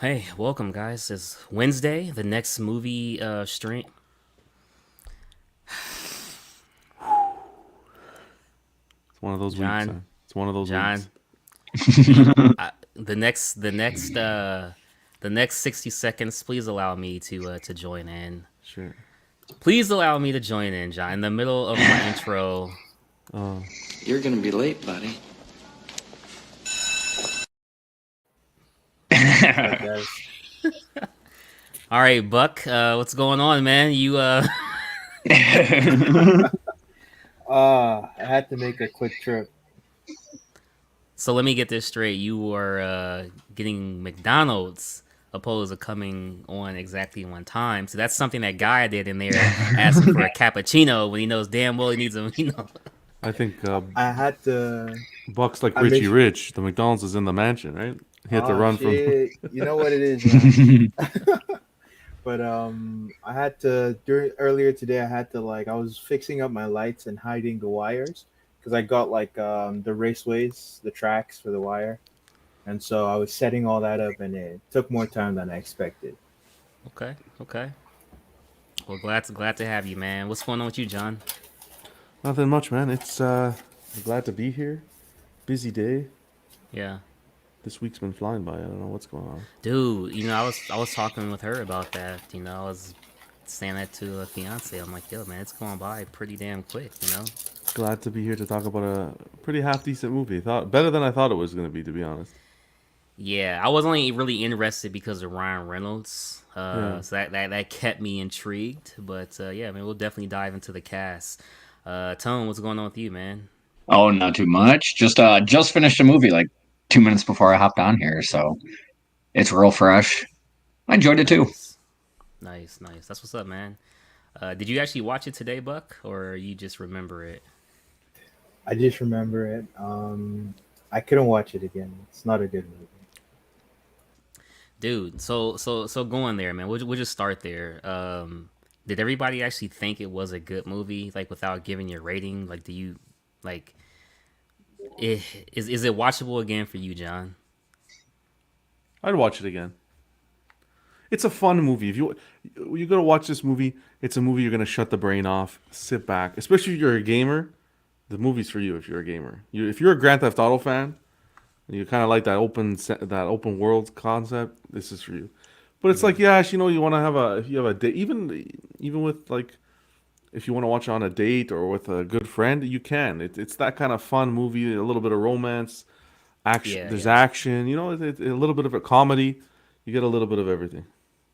Hey, welcome, guys. It's Wednesday, the next movie stream. It's one of those weeks, John, man. It's one of those weeks. John, you, the next 60 seconds. Please allow me to join in. Sure. Please allow me to join in, John. In the middle of my intro. Oh, You're gonna be late, buddy. Right, guys. All right, Buck. What's going on, man? I had to make a quick trip. So let me get this straight. You were getting McDonald's opposed to coming on exactly one time. So that's something that guy did in there, asking for a cappuccino when he knows damn well he needs a. I think I had to. Buck's like I made. Richie Rich. The McDonald's is in the mansion, right? He had to Oh run from. shit! You know what it is, man. But I had to during earlier today. I had to I was fixing up my lights and hiding the wires because I got the raceways, the tracks for the wire, and so I was setting all that up, and it took more time than I expected. Okay, okay. Well, glad to have you, man. What's going on with you, John? Nothing much, man. It's I'm glad to be here. Busy day. Yeah, This week's been flying by. I don't know what's going on. dude. I was talking with her about that. I was saying that to a fiance. I'm like, yo, man, it's going by pretty damn quick. Glad to be here to talk about a pretty half decent movie. Thought better than I thought it was gonna be, to be honest. Yeah, I was only really interested because of Ryan Reynolds. Yeah. So that kept me intrigued. But yeah, man, we'll definitely dive into the cast. Tone, what's going on with you, man? Oh, not too much. Just finished a movie like 2 minutes before I hopped on here, so it's real fresh. I enjoyed it too. Nice, nice, nice. That's what's up, man. Did you actually watch it today, Buck, or you just remember it? I just remember it. I couldn't watch it again. It's not a good movie. Dude, so going there, man. We'll just start there. Did everybody actually think it was a good movie, like without giving your rating? Like, do you like? Is it watchable again for you, John? I'd watch it again. It's a fun movie. If you gotta watch this movie, it's a movie you're gonna shut the brain off, sit back. Especially if you're a gamer, the movie's for you. If you're a gamer, if you're a Grand Theft Auto fan, and you kind of like that open world concept, this is for you. But it's like, yeah, you want to have a if you have a date, even with like if you want to watch it on a date or with a good friend, you can. It's that kind of fun movie, a little bit of romance, action. Yeah, There's yeah. action, a little bit of a comedy. You get a little bit of everything.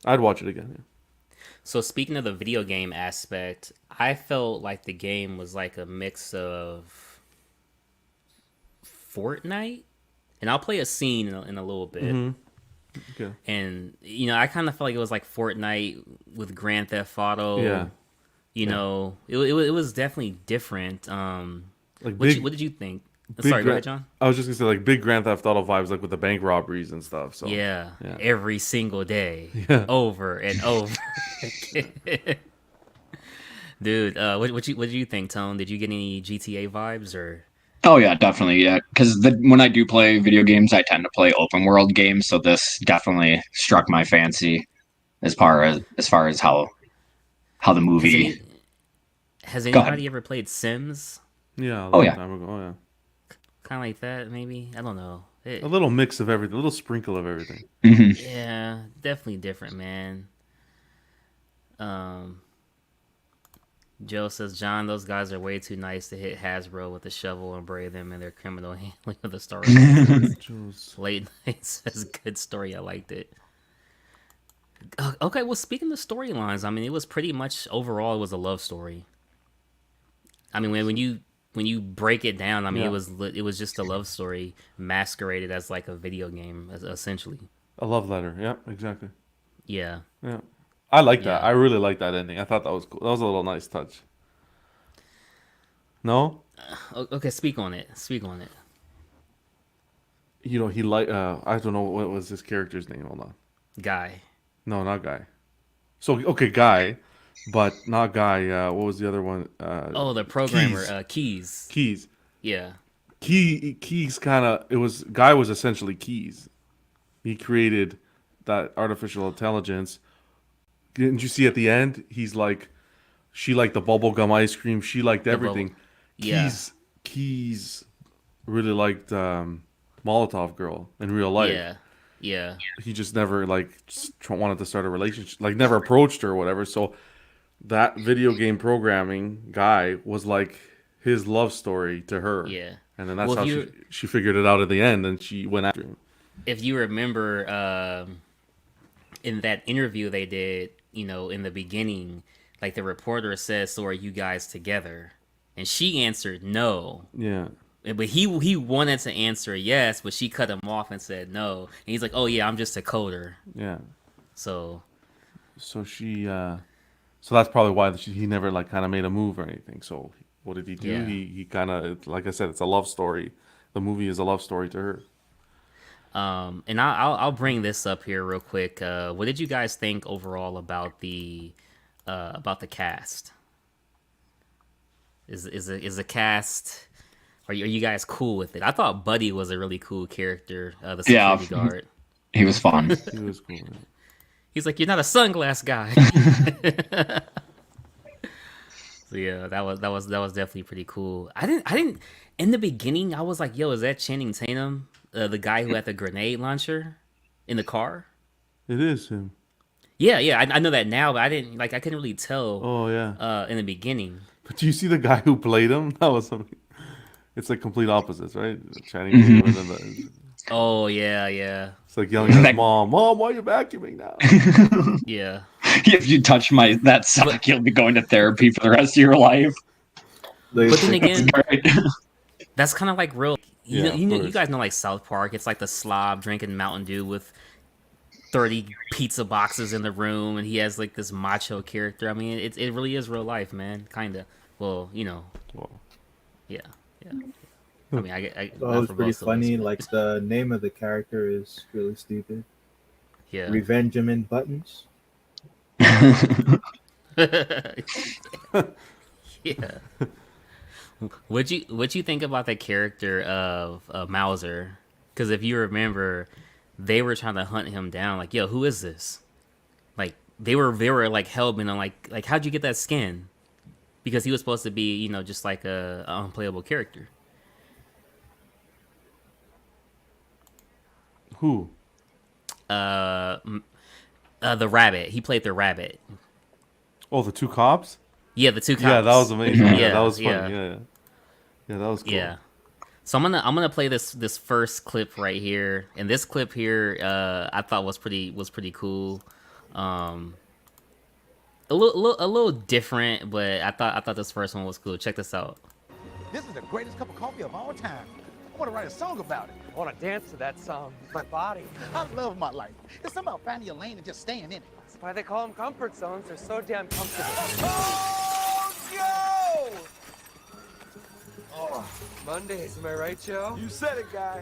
I'd watch it again. Yeah. So speaking of the video game aspect, I felt like the game was like a mix of Fortnite, and I'll play a scene in a little bit. Mm-hmm. Okay. And I kind of felt like it was like Fortnite with Grand Theft Auto. Yeah. Yeah. It was definitely different. Like What did you think? big. Sorry, go ahead, John. I was just gonna say like big Grand Theft Auto vibes, like with the bank robberies and stuff. So Yeah, yeah, every single day, yeah. over and over. Again. Dude, what do you think, Tone? Did you get any GTA vibes or? Oh yeah, definitely. Yeah, because when I do play video games, I tend to play open world games, so this definitely struck my fancy as far as how the Has movie. any has Go ahead. anybody ever played Sims? Yeah, a Oh long yeah. time ago. Oh yeah. Kind of like that, maybe. I don't know. A little mix of everything, a little sprinkle of everything. hmm Yeah, definitely different, man. Um, Joe says, John, those guys are way too nice to hit Hasbro with a shovel and bury them in their criminal handling of the Star Wars license. Jules. Late night says, good story. I liked it. Okay, well, speaking of storylines, I mean, it was pretty much overall, it was a love story. I mean, when you break it down, I mean, Yeah, it was just a love story masqueraded as like a video game, essentially. a love letter. Yeah, exactly. Yeah, Yeah, I like that. yeah. I really like that ending. I thought that was cool. That was a little nice touch. No, Okay, speak on it. Speak on it. he like. I don't know what was his character's name. Hold on. Guy. No, not guy. So okay, guy, but not guy. What was the other one? Oh, the programmer, Keys. Keys. Keys. Yeah. Keys kind of. It was guy was essentially Keys. He created that artificial intelligence. Didn't you see at the end? He's like, she liked the bubblegum ice cream. She liked The bubble. everything. Yeah. Keys really liked Molotov girl in real life. Yeah. Yeah. He just never like wanted to start a relationship, like never approached her or whatever. So that video game programming guy was like his love story to her, Yeah. and then that's Well, how she figured it out at the end, and she went after him. if you remember, in that interview they did, in the beginning, like the reporter says, "So are you guys together?" And she answered no. Yeah, But he wanted to answer yes, but she cut him off and said no. And he's like, "Oh yeah, I'm just a coder." yeah. So So so that's probably why he never like kind of made a move or anything. So what did he do? Yeah. He kind of, like I said, it's a love story. The movie is a love story to her. and I'll bring this up here real quick. What did you guys think overall about the cast? Is the cast? Are you guys cool with it? I thought Buddy was a really cool character, the Yeah. security guard. He was fun. He was cool. Right? He's like, "You're not a sunglass guy." So yeah, that was definitely pretty cool. I didn't in the beginning. I was like, "Yo, is that Channing Tatum, the guy who had the grenade launcher in the car?" It is him. Yeah, yeah, I know that now, but I couldn't really tell Oh yeah. in the beginning. But do you see the guy who played him? That was something. It's like complete opposites, right? Channing Tatum and then Oh yeah, yeah, it's like yelling at his mom, "Mom, why are you vacuuming now?" yeah. If you touch that sock, you'll be going to therapy for the rest of your life. But then again, Great. that's kind of like real. You Yeah, know, of you course. guys know like South Park. It's like the slob drinking Mountain Dew with 30 pizza boxes in the room, and he has like this macho character. I mean, it really is real life, man. Kinda. Well, Well, yeah, yeah. I mean, I So not it was for pretty both of us, funny. but Like the name of the character is really stupid. yeah. Revengemin Buttons. Yeah. What'd you think about the character of Mauser? Because if you remember, they were trying to hunt him down. Like, yo, who is this? Like, they were like hell-bent on like how'd you get that skin? Because he was supposed to be, just like a unplayable character. who? The rabbit. He played the rabbit. Oh, the two cops. Yeah, the two cops. Yeah, that was amazing. Yeah, that was funny. yeah. Yeah, yeah, that was cool. Yeah. So I'm gonna play this first clip right here, and this clip here I thought was pretty cool, a little different, but I thought this first one was cool. Check this out. This is the greatest cup of coffee of all time. I want to write a song about it. I want to dance to that song with my body. I love my life. It's something about finding your lane and just staying in it. That's why they call them comfort zones. They're so damn comfortable. Oh, go! Oh, Mondays, am I right, Joe? You said it, guy.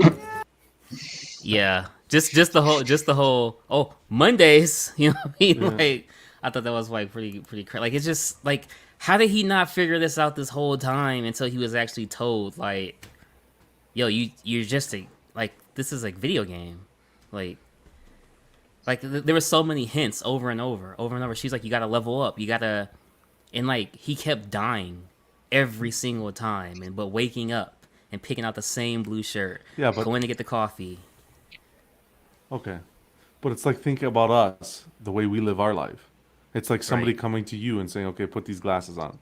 Yeah, just the whole oh Mondays, you know what I mean? Like I thought that was like pretty like it's just like how did he not figure this out this whole time until he was actually told like, yo, you're just like this is like video game, like there were so many hints over and over. She's like, you gotta level up, you gotta, and like he kept dying every single time, but waking up and picking out the same blue shirt, Yeah, but going to get the coffee. okay, but it's like think about us, the way we live our life. It's like somebody Right. coming to you and saying, "Okay, put these glasses on,"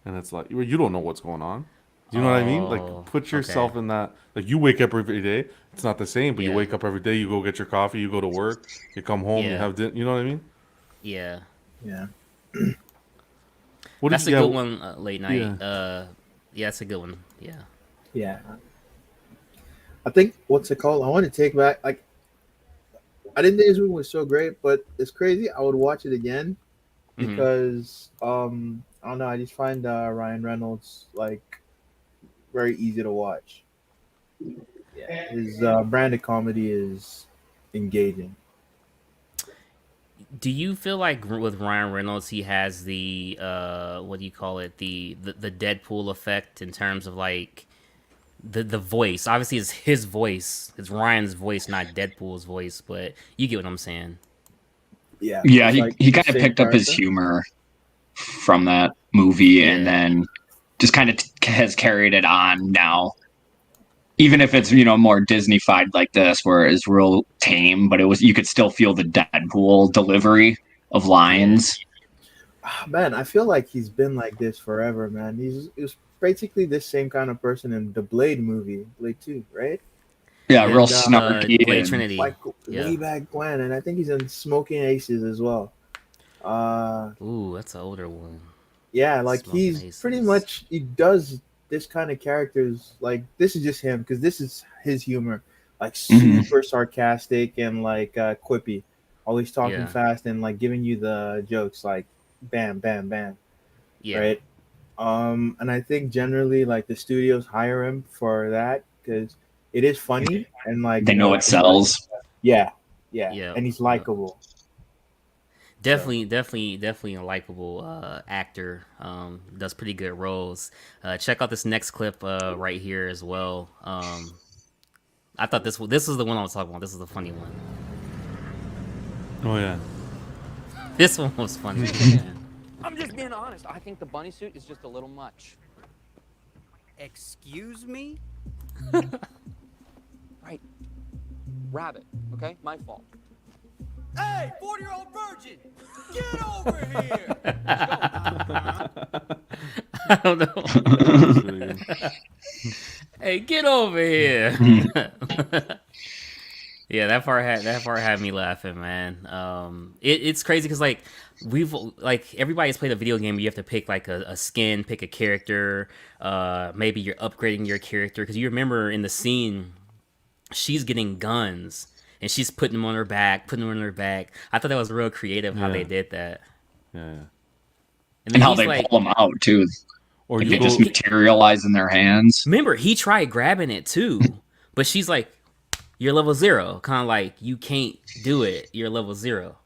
and it's like you don't know what's going on. Do you know what I mean? Oh, Like put yourself in that. Like you wake up every day. It's not the same, but you Yeah. wake up every day. You go get your coffee. You go to work. You come home. You Yeah. have dinner. You know what I mean? Yeah, Yeah. What that's a did you? good one. Late night. Yeah. Yeah, that's a good one. Yeah. Yeah. I think what's it called? I want to take back like I didn't think this movie was so great, but it's crazy. I would watch it again Mhm. because I don't know, I just find Ryan Reynolds like very easy to watch. Yeah. His brand of comedy is engaging. Do you feel like with Ryan Reynolds, he has the what do you call it, the Deadpool effect in terms of like the voice. Obviously, it's his voice. It's Ryan's voice, not Deadpool's voice. But you get what I'm saying. Yeah, Yeah, it's like he the kind of same picked up his character. humor from that movie, and Yeah. then just kind of has carried it on now. Even if it's more Disney-fied like this, where it's real tame, but you could still feel the Deadpool delivery of Yeah. lines. Man, I feel like he's been like this forever, man. He was basically this same kind of person in the Blade movie, Blade 2, right? Yeah, real And snarky Blade and Trinity. like Yeah. way back when, and I think he's in Smoking Aces as well. Uh, Ooh, that's an older one. yeah, like Smoking he's pretty Aces. much he does this kind of characters. Like this is just him because this is his humor, like Mhm. super sarcastic and like quippy, always talking Yeah. fast and like giving you the jokes like bam, bam, bam, Yeah. right? And I think generally like the studios hire him for that because it is funny and like They know it it's like sells. yeah, yeah, Yeah. and he's Yeah. likable. So Definitely a likable actor. Does pretty good roles. Check out this next clip right here as well. I thought this was the one I was talking about. This is the funny one. Oh yeah. This one was funny. I'm just being honest. I think the bunny suit is just a little much. Excuse me? Right. Rabbit, okay? My fault. Hey, 40-year-old virgin! Get over here! I don't know. Hey, get over here. Yeah, that part had me laughing, man. It's crazy because like everybody's played a video game where you have to pick like a skin, pick a character. Maybe you're upgrading your character because you remember in the scene, she's getting guns and she's putting them on her back, putting them on her back. I thought that was real creative how they Yeah. did that. Yeah. And And then how he's they like, pull them out too. Or Like you they just go. materialize in their hands. remember he tried grabbing it too, but she's like, "You're level 0." Kind of like you can't do it. You're level 0.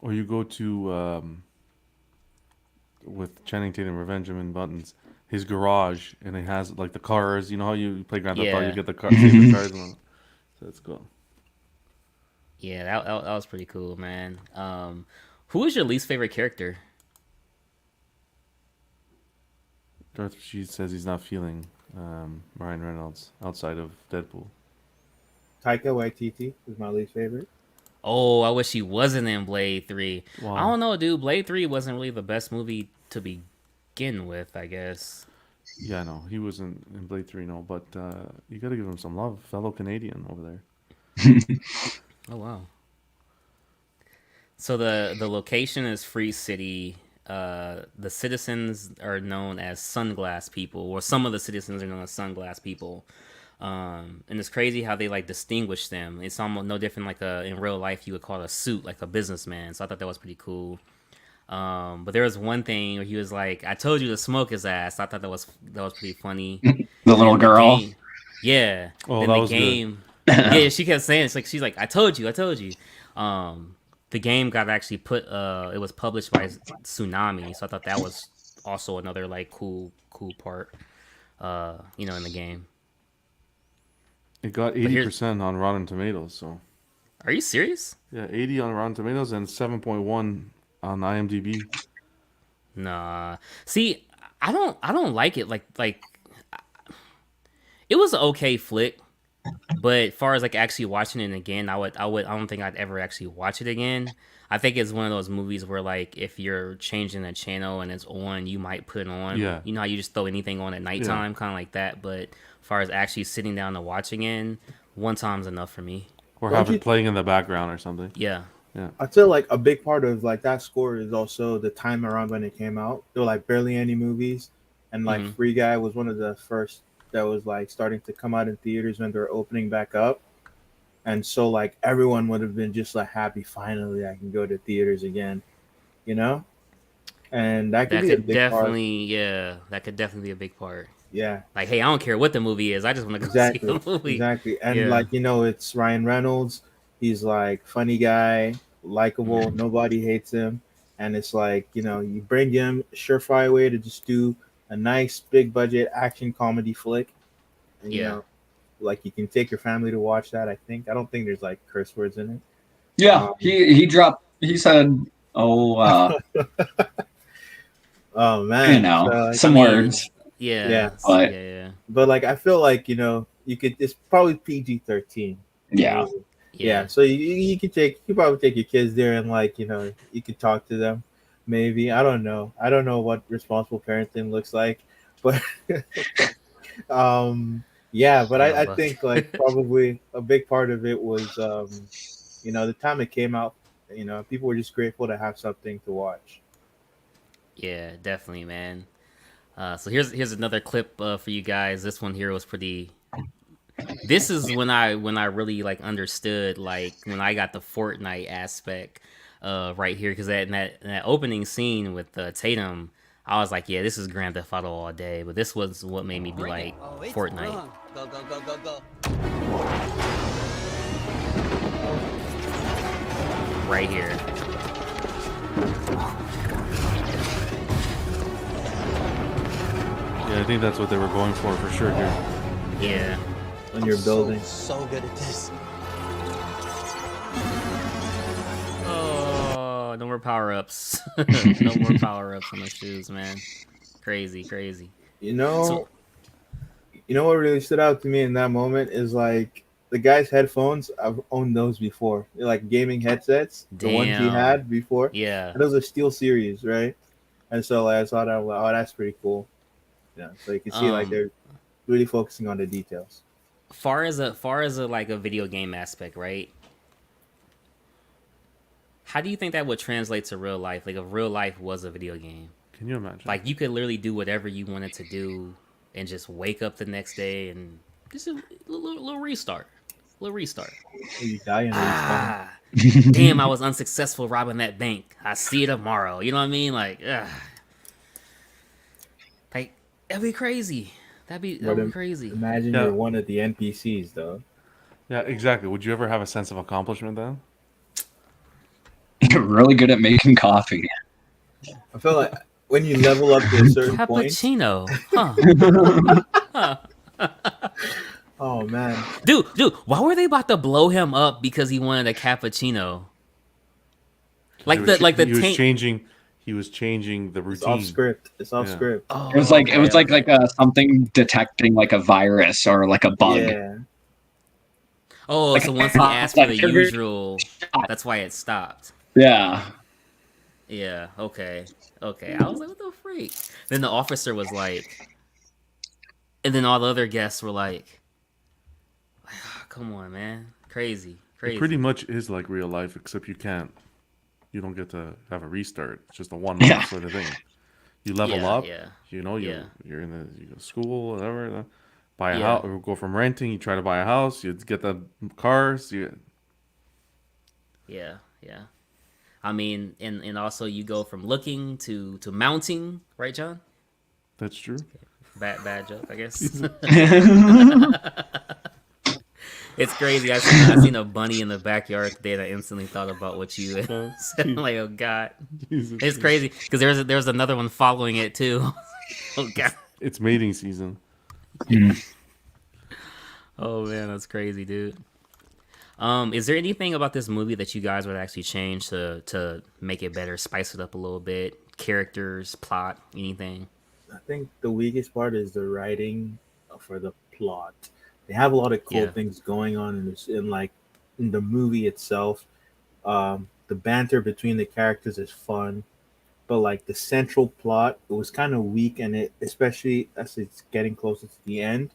Or you go to with Channing Tatum, Revenge of Buttons, his garage, and it has like the cars. You know how you play Grand Theft Auto, Yeah. you get the car, save the cars. And all. So that's cool. Yeah, that was pretty cool, man. Who is your least favorite character? Darth She says he's not feeling Ryan Reynolds outside of Deadpool. Taika Waititi is my least favorite. Oh, I wish he wasn't in Blade 3. Wow. I don't know, dude. Blade 3 wasn't really the best movie to begin with, I guess. Yeah, no, he wasn't in Blade 3, no, but you got to give him some love, fellow Canadian over there. Oh, wow. So the location is Free City. The citizens are known as Sunglass People, or some of the citizens are known as Sunglass People. And it's crazy how they like distinguish them. It's almost no different like in real life you would call it a suit, like a businessman. So I thought that was pretty cool. But there was one thing where he was like, "I told you to smoke his ass." I thought that was pretty funny. The little And girl. game, yeah. Oh, Then that the was good. game, yeah. She kept saying she's like, "I told you, I told you." The game got actually put. It was published by Tsunami, so I thought that was also another like cool part. In the game. It got But here's, 80% on Rotten Tomatoes, so are you serious? yeah, 80 on Rotten Tomatoes and 7.1 on IMDb. Nah. See, I don't like it. Like it was an okay flick, but as far as like actually watching it again, I don't think I'd ever actually watch it again. I think it's one of those movies where like if you're changing the channel and it's on, you might put it on. Yeah. You know how you just throw anything on at nighttime, kind of like that. But as far as actually sitting down and watching it, one time's enough for me. Or Don't have you- it playing in the background or something. Yeah. I feel like a big part of like that score is also the time around when it came out. There were like barely any movies, and like Mhm. Free Guy was one of the first that was like starting to come out in theaters when they're opening back up, and so like everyone would have been just like happy finally I can go to theaters again, you know, and that could That be a could big part. definitely, yeah, that could definitely be a big part. Yeah, Like, hey, I don't care what the movie is. I just want to go exactly, see the movie. exactly, and Yeah. like it's Ryan Reynolds. He's like funny guy, likable. Nobody hates him, and it's like you bring him surefire way to just do a nice big budget action comedy flick. And, Yeah. like you can take your family to watch that. I don't think there's like curse words in it. Yeah, he said, Oh man, so like, I some mean, words, yeah, yeah, but yeah, but like I feel like you could. It's probably PG-13. yeah. Yeah. So you could probably take your kids there and like you could talk to them. Maybe I don't know what responsible parenting looks like, but yeah. But I but think like probably a big part of it was the time it came out. People were just grateful to have something to watch. yeah, definitely, man. So here's another clip for you guys. This one here was pretty. This is when I really like understood like when I got the Fortnite aspect right here because that opening scene with Tatum, I was like, yeah, this is Grand Theft Auto all day. But this was what made me be like Fortnite. Go, go, go, go, go. Right here. Yeah, I think that's what they were going for sure here. Yeah. When you're building. So good at this. Oh, no more power ups. No more power ups on the shoes, man. Crazy. You know what really stood out to me in that moment is like the guy's headphones. I've owned those before. They're like gaming headsets. The ones he Damn. had before. Yeah. And those are Steel Series, right? And so like I saw that, I was like, oh, that's pretty cool. Yeah. So you can see like they're really focusing on the details. Far as a like a video game aspect, right? How do you think that would translate to real life? Like if real life was a video game. Can you imagine? Like you could literally do whatever you wanted to do and just wake up the next day and just a little restart. You die and Damn, I was unsuccessful robbing that bank. I see you tomorrow. You know what I mean? Like, like that'd be crazy. That'd be crazy. Imagine you're one of the NPCs, though. Yeah, exactly. Would you ever have a sense of accomplishment then? You're really good at making coffee. I feel like when you level up to a certain point. Cappuccino. Huh. Oh man, dude, why were they about to blow him up because he wanted a cappuccino? Like he was changing the routine. It's off script. Oh, it was like something detecting like a virus or like a bug. Yeah. Oh, so once he asked for the usual, that's why it stopped. Yeah. Yeah. Okay. I was like, what the freak? Then the officer was like, and then all the other guests were like, come on, man, crazy. It pretty much is like real life, except you don't get to have a restart. It's just a 1 month sort of thing. You level up. Yeah. You go to school, whatever. Buy a house, or go from renting. You try to buy a house. You get the cars. Yeah. I mean, and also you go from looking to mounting, right, John? That's true. Bad joke, I guess. It's crazy. I seen a bunny in the backyard today, and I instantly thought about what you said. I'm like, oh god, it's crazy because there's another one following it too. Oh god, it's mating season. Oh man, that's crazy, dude. Is there anything about this movie that you guys would actually change to make it better, spice it up a little bit? Characters, plot, anything? I think the weakest part is the writing for the plot. They have a lot of cool things going on in the movie itself. The banter between the characters is fun, but like the central plot, it was kind of weak, and especially as it's getting closer to the end,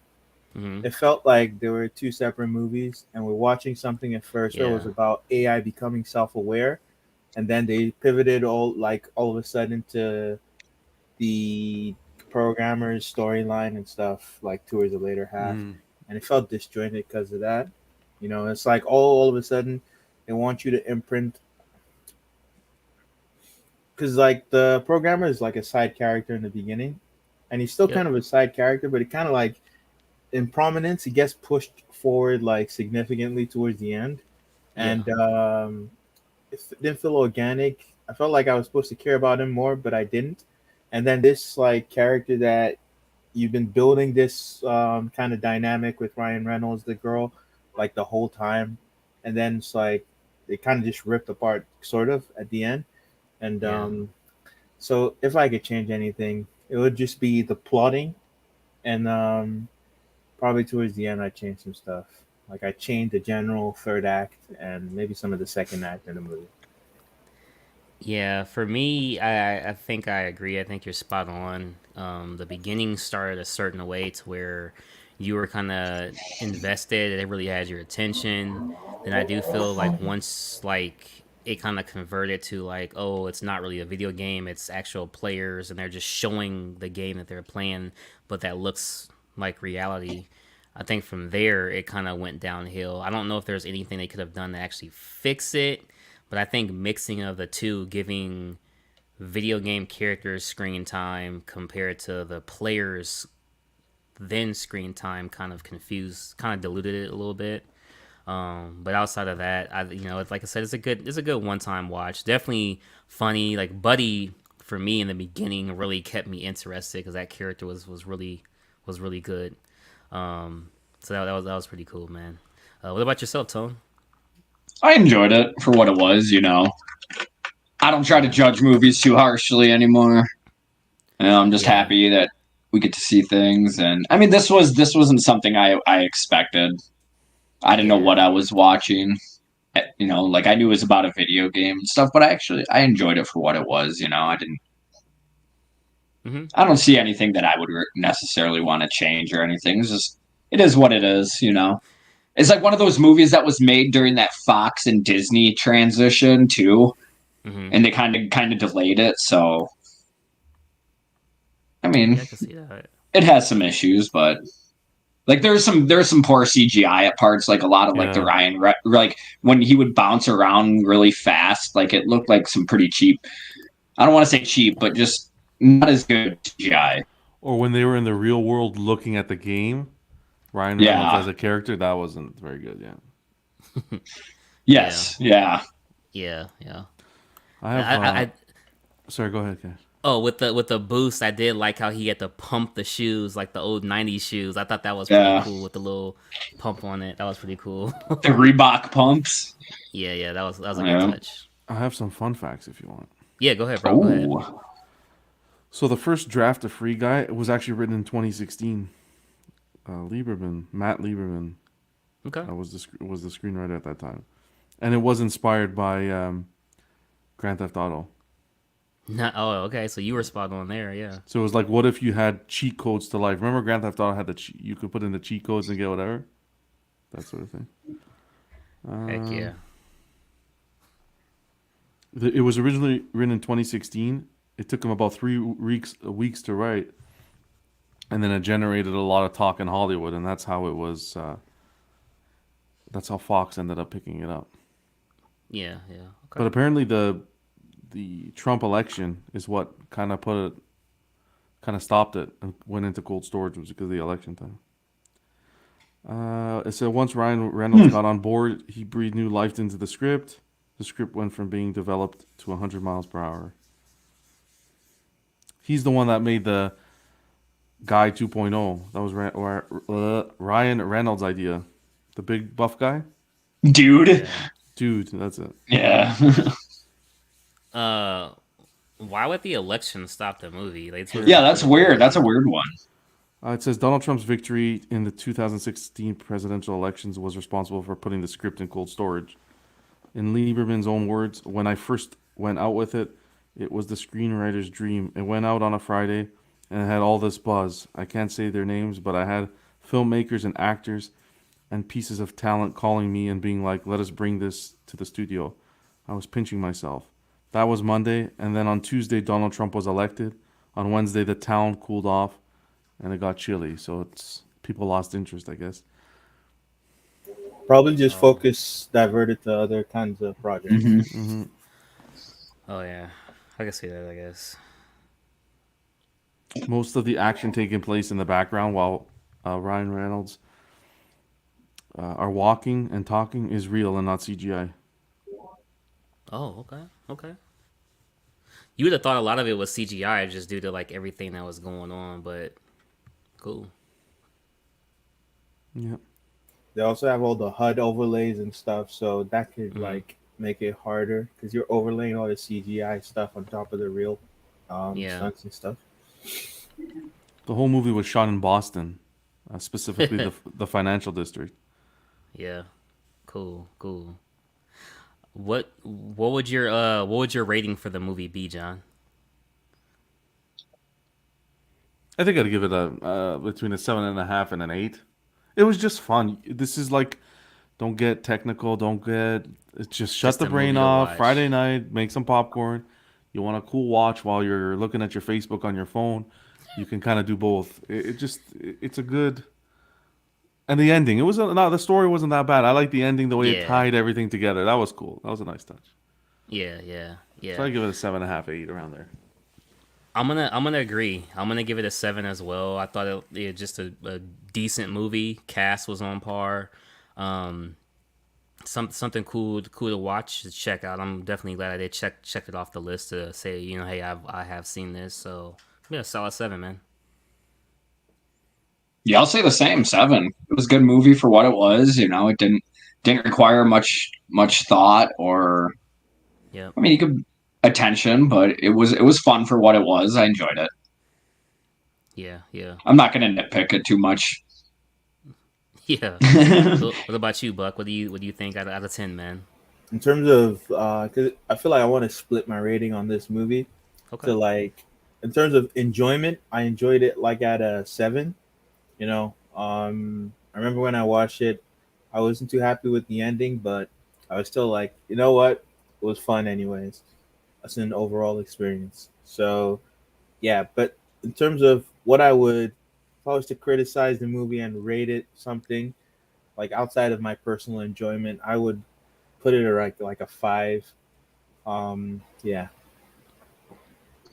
it felt like there were two separate movies, and we're watching something at first that was about AI becoming self-aware, and then they pivoted all of a sudden to the programmer's storyline and stuff like towards the later half, and it felt disjointed because of that. It's like all of a sudden they want you to imprint, because like the programmer is like a side character in the beginning, and he's still kind of a side character, but it kind of like in prominence he gets pushed forward like significantly towards the end, and it didn't feel organic. I felt like I was supposed to care about him more, but I didn't. and then this like character that you've been building this kind of dynamic with Ryan Reynolds, the girl, like the whole time, and then it's like they kind of just ripped apart, sort of at the end. And Yeah. so if I could change anything, it would just be the plotting, and probably towards the end I changed some stuff. Like I changed the general third act and maybe some of the second act in the movie. Yeah, for me, I think I agree. I think you're spot on. The beginning started a certain way to where you were kind of invested. It really had your attention. Then I do feel like once like it kind of converted to like, oh, it's not really a video game. It's actual players, and they're just showing the game that they're playing, but that looks like reality. I think from there it kind of went downhill. I don't know if there's anything they could have done to actually fix it, but I think mixing of the two, giving video game characters screen time compared to the players then screen time, kind of diluted it a little bit. But outside of that, it's like I said, it's a good one time watch. Definitely funny. Like Buddy for me in the beginning really kept me interested because that character was really good. So that was pretty cool, man. What about yourself, Tone? I enjoyed it for what it was. I don't try to judge movies too harshly anymore. I'm just Yeah. happy that we get to see things, and I mean, this wasn't something I expected. I didn't know Yeah. what I was watching. Like I knew it was about a video game and stuff, but I enjoyed it for what it was. Hmm. I don't see anything that I would necessarily want to change or anything. It is what it is. It's like one of those movies that was made during that Fox and Disney transition too, Hmm. and they kind of delayed it. So I Yeah, mean, I can see that. it has some issues, but like there's some poor CGI at parts, like a lot of like the Yeah. like when he would bounce around really fast, like it looked like some pretty cheap. I don't want to say cheap, but just not as good CGI. Or when they were in the real world looking at the game, Ryan Reynolds Yeah. as a character, that wasn't very good. Yeah. Yeah. Yes. Yeah. Yeah. Yeah. I have. I Sorry, go ahead, Cash. Oh, with the boost, I did like how he had to pump the shoes like the old '90s shoes. I thought that was pretty Yeah. cool with the little pump on it. That was pretty cool. The Reebok pumps. Yeah, yeah, that was a good Yeah. touch. I have some fun facts if you want. Yeah, go ahead, bro. Go ahead. Oh. So the first draft of Free Guy was actually written in 2016. Matt Lieberman, Okay. was the screenwriter at that time, and it was inspired by Grand Theft Auto. Oh, okay. So you were spot on there. Yeah. So it was like, what if you had cheat codes to life? Remember Grand Theft Auto had you could put in the cheat codes and get whatever, that sort of thing. Heck yeah. It was originally written in 2016. It took him about 3 weeks to write, and then it generated a lot of talk in Hollywood, and that's how it was. That's how Fox ended up picking it up. Yeah. Yeah. Okay. But apparently the Trump election is what kind of stopped it and went into cold storage, was because of the election thing. It said once Ryan Reynolds got on board, he breathed new life into the script. The script went from being developed to 100 miles per hour. He's the one that made the Guy 2.0. That was Ryan Reynolds' idea. The big buff guy? Dude. Yeah. Dude, that's it. Yeah. Why would the election stop the movie? Like, Yeah, that's weird. That's a weird one. It says Donald Trump's victory in the 2016 presidential elections was responsible for putting the script in cold storage. In Lieberman's own words, when I first went out with it, it was the screenwriter's dream. It went out on a Friday and it had all this buzz. I can't say their names, but I had filmmakers and actors and pieces of talent calling me and being like, let us bring this to the studio. I was pinching myself. That was Monday, and then on Tuesday, Donald Trump was elected. On Wednesday, the town cooled off and it got chilly. So people lost interest, I guess. Probably just focus diverted to other kinds of projects. Mm-hmm. Oh yeah, I can see that. I guess. Most of the action taking place in the background while Ryan Reynolds are walking and talking is real and not CGI. Oh, okay, okay. You would have thought a lot of it was CGI just due to like everything that was going on, but cool. Yeah. They also have all the HUD overlays and stuff, so that could like make it harder because you're overlaying all the CGI stuff on top of the real Yeah. stunts and stuff. The whole movie was shot in Boston, specifically the financial district. Yeah. Cool. Cool. What would your rating for the movie be, John? I think I'd give it a between a 7.5 and an 8. It was just fun. This is like, don't get technical, don't get. It's just shut Just the a brain movie to off. watch. Friday night, make some popcorn. You want a cool watch while you're looking at your Facebook on your phone. You can kind of do both. It's a good. And the ending, it was not the story wasn't that bad. I like the ending, the way it Yeah. tied everything together. That was cool. That was a nice touch. Yeah. Yeah. So Yeah. I give it a 7.5, 8 around there. I'm gonna agree. I'm gonna give it a 7 as well. I thought it just a decent movie. Cast was on par. Um, something cool to watch to check out. I'm definitely glad I did check it off the list to say, hey, I have seen this. So yeah, solid 7, man. Yeah, I'll say the same. 7. It was a good movie for what it was. It didn't require much thought or Yep. I mean, you could attention, but it was fun for what it was. I enjoyed it. Yeah. Yeah. I'm not going to nitpick it too much. Yeah. What about you, Buck? What do you think out of 10, man? In terms of, because I feel like I want to split my rating on this movie Okay. to like, in terms of enjoyment, I enjoyed it like at a 7. I remember when I watched it, I wasn't too happy with the ending, but I was still like, you know what, it was fun anyways. That's an overall experience. So yeah, but in terms of what I would, if I was to criticize the movie and rate it something like outside of my personal enjoyment, I would put it at like a 5. Yeah.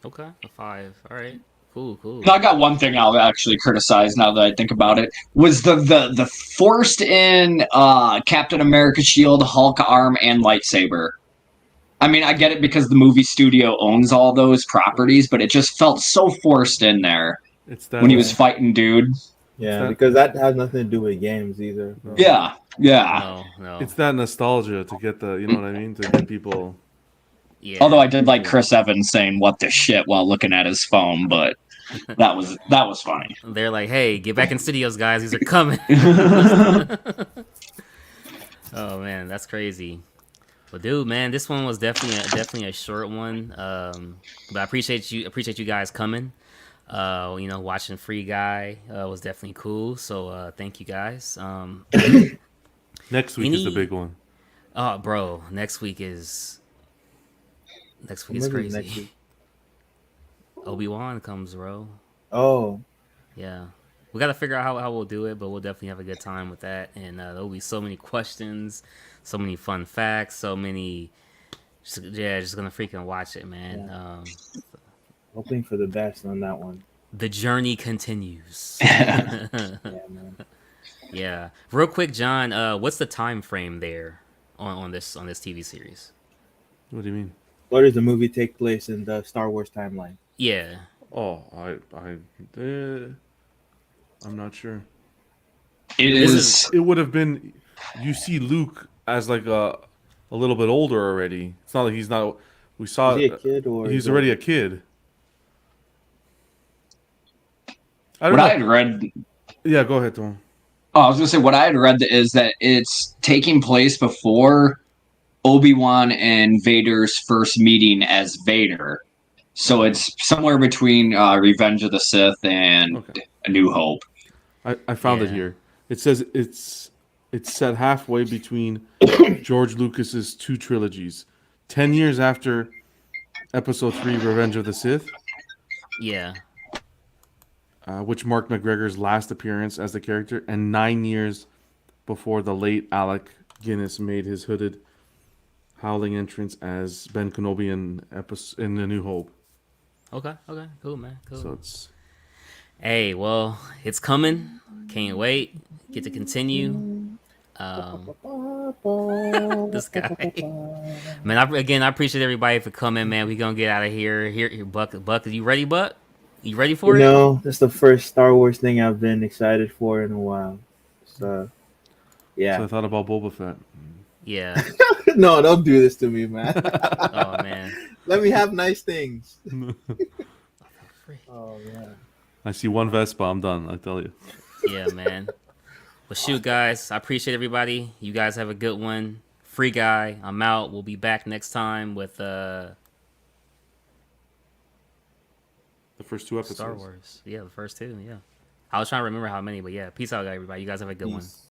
Okay. A 5. All right. Cool. Cool. Now, I got one thing I'll actually criticize now that I think about it was the forced in Captain America shield, Hulk arm, and lightsaber. I mean, I get it because the movie studio owns all those properties, but it just felt so forced in there It's when he that. was fighting dude. It's Yeah, that. because that has nothing to do with games either. No. Yeah, yeah. No. No. It's that nostalgia to get the. You know what I mean? To get people. Yeah. Although I did like Chris Evans saying "what the shit" while looking at his phone, but that was funny. They're like, hey, get back in studios, guys. These are coming. Oh man, that's crazy. Well, dude, man, this one was definitely a short one. But I appreciate you guys coming. Watching Free Guy was definitely cool. So thank you guys. Next week is the Any- big one. Oh, bro, next week is What crazy. movie is next week? Obi-Wan comes, bro. Oh, Yeah. We got to figure out how we'll do it, but we'll definitely have a good time with that. And there'll be so many questions, so many fun facts, so many. Just going to freaking watch it, man. Yeah. Hoping for the best on that one. The journey continues. Yeah, man. Yeah. Real quick, John, what's the time frame there on this TV series? What do you mean? Where does the movie take place in the Star Wars timeline? Yeah. Oh, I'm not sure. It is. It would have been. You see Luke as like a little bit older already. It's not like he's not. We saw. Is he a kid or He's is already he- a kid. What I had read. Yeah, go ahead, Tom. Oh, I was gonna say what I had read is that it's taking place before Obi-Wan and Vader's first meeting as Vader. So it's somewhere between Revenge of the Sith and A New Hope. I found it Yeah. here. It says it's set halfway between George Lucas's two trilogies, 10 years after Episode 3, Revenge of the Sith, Yeah. which marked McGregor's last appearance as the character, and 9 years before the late Alec Guinness made his hooded, howling entrance as Ben Kenobi in A New Hope. Okay. Cool, man. Cool. So it's Hey, well, it's coming. Can't wait. Get to continue. This guy. Man, I appreciate everybody for coming, man. We gonna get out of here. Here, Buck. Buck, are you ready, Buck? You ready for You it? know, that's the first Star Wars thing I've been excited for in a while. So, So yeah. I thought about Boba Fett. Yeah. No, don't do this to me, man. Oh man. Let me have nice things. Oh man. I see one Vespa. I'm done. I tell you. Yeah, man. Well, shoot, guys. I appreciate everybody. You guys have a good one. Free Guy. I'm out. We'll be back next time with The first two episodes. Star Wars. Yeah, the first two. Yeah. I was trying to remember how many, but yeah. Peace out, everybody. You guys have a good one. Peace.